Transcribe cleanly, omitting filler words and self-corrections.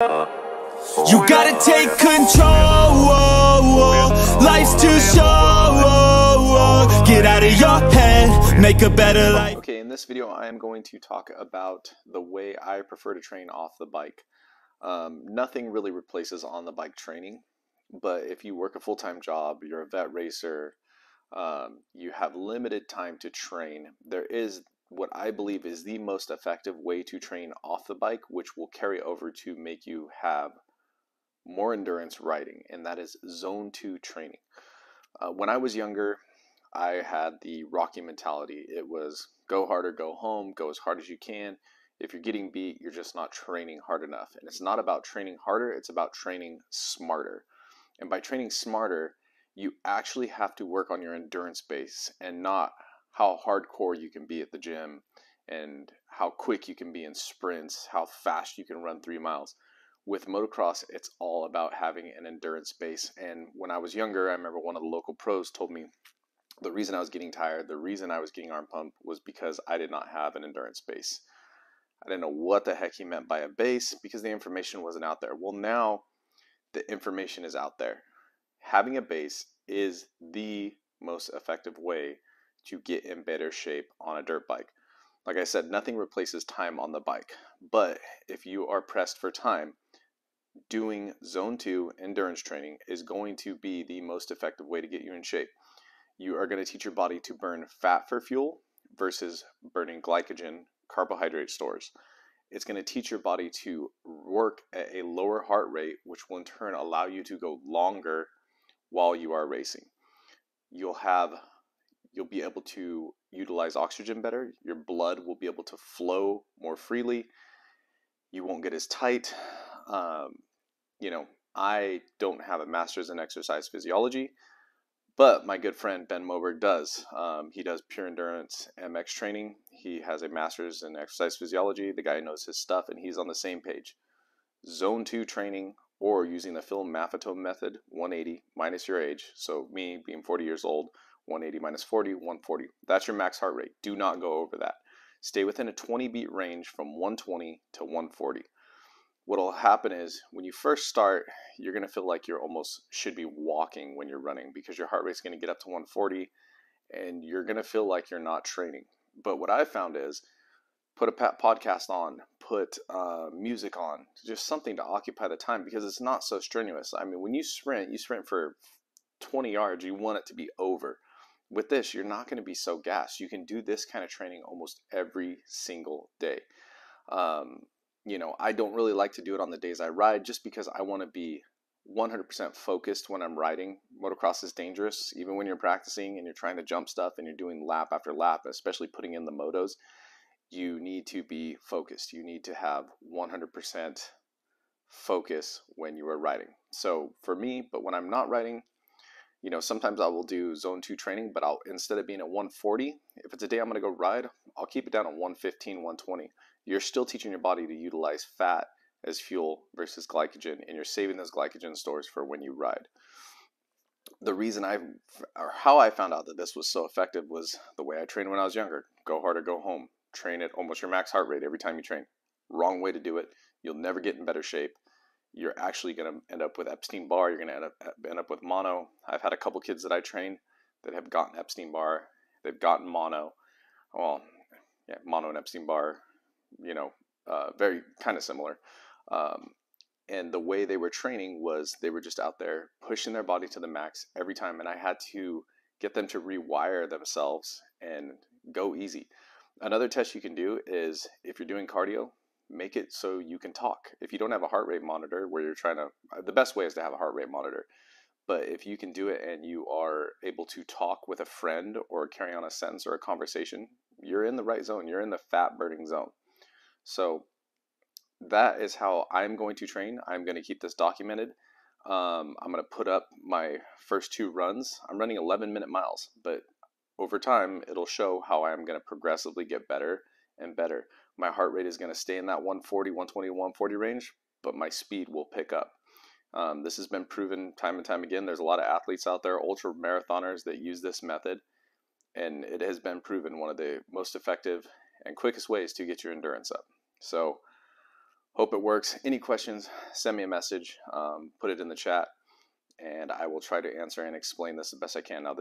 You gotta take control, life's too short. Get out of your head, make a better life. Okay, in this video I am going to talk about the way I prefer to train off the bike. Nothing really replaces on the bike training, but if you work a full-time job, you're a vet racer, you have limited time to train, there is what I believe is the most effective way to train off the bike, which will carry over to make you have more endurance riding, and that is zone 2 training. When I was younger, I had the Rocky mentality. It was go hard or go home, go as hard as you can. If you're getting beat, you're just not training hard enough. And it's not about training harder, it's about training smarter. And by training smarter, you actually have to work on your endurance base and not how hardcore you can be at the gym and how quick you can be in sprints, how fast you can run 3 miles. With motocross, it's all about having an endurance base. And when I was younger, I remember one of the local pros told me the reason I was getting tired, the reason I was getting arm pump was because I did not have an endurance base. I didn't know what the heck he meant by a base because the information wasn't out there. Well, now the information is out there. Having a base is the most effective way to get in better shape on a dirt bike. Like I said, nothing replaces time on the bike, but if you are pressed for time, doing zone 2 endurance training is going to be the most effective way to get you in shape. You are going to teach your body to burn fat for fuel versus burning glycogen, carbohydrate stores. It's going to teach your body to work at a lower heart rate, which will in turn allow you to go longer while you are racing. You'll be able to utilize oxygen better. Your blood will be able to flow more freely. You won't get as tight. I don't have a master's in exercise physiology, but my good friend Ben Moberg does. He does pure endurance MX training. He has a master's in exercise physiology. The guy knows his stuff, and he's on the same page. Zone 2 training, or using the Phil Maffetone method, 180 minus your age. So me being 40 years old, 180 minus 40, 140. That's your max heart rate. Do not go over that. Stay within a 20 beat range from 120 to 140. What will happen is when you first start, you're going to feel like you're almost should be walking when you're running because your heart rate's going to get up to 140 and you're going to feel like you're not training. But what I found is put a podcast on, put music on, just something to occupy the time because it's not so strenuous. I mean, when you sprint for 20 yards, you want it to be over. With this, you're not going to be so gassed. You can do this kind of training almost every single day. I don't really like to do it on the days I ride just because I want to be 100% focused when I'm riding. Motocross is dangerous. Even when you're practicing and you're trying to jump stuff and you're doing lap after lap, especially putting in the motos, you need to be focused. You need to have 100% focus when you are riding. So for me, but when I'm not riding, sometimes I will do zone 2 training, but instead of being at 140, if it's a day I'm going to go ride, I'll keep it down at 115, 120. You're still teaching your body to utilize fat as fuel versus glycogen, and you're saving those glycogen stores for when you ride. The reason how I found out that this was so effective was the way I trained when I was younger. Go hard or go home. Train at almost your max heart rate every time you train. Wrong way to do it. You'll never get in better shape. You're actually going to end up with Epstein-Barr. You're going to end up with mono. I've had a couple kids that I train that have gotten Epstein-Barr. They've gotten mono. Well, yeah, mono and Epstein-Barr, very kind of similar. And the way they were training was they were just out there pushing their body to the max every time. And I had to get them to rewire themselves and go easy. Another test you can do is if you're doing cardio, make it so you can talk. If you don't have a heart rate monitor where you're the best way is to have a heart rate monitor. But if you can do it and you are able to talk with a friend or carry on a sentence or a conversation, you're in the right zone. You're in the fat burning zone. So that is how I'm going to train. I'm going to keep this documented. I'm going to put up my first 2 runs. I'm running 11-minute miles, but over time, it'll show how I'm going to progressively get better and better. My heart rate is going to stay in that 140, 120, 140 range, but my speed will pick up. This has been proven time and time again. There's a lot of athletes out there, ultra marathoners, that use this method, and it has been proven one of the most effective and quickest ways to get your endurance up. So Hope it works. Any questions, send me a message, put it in the chat, and I will try to answer and explain this the best I can. Now,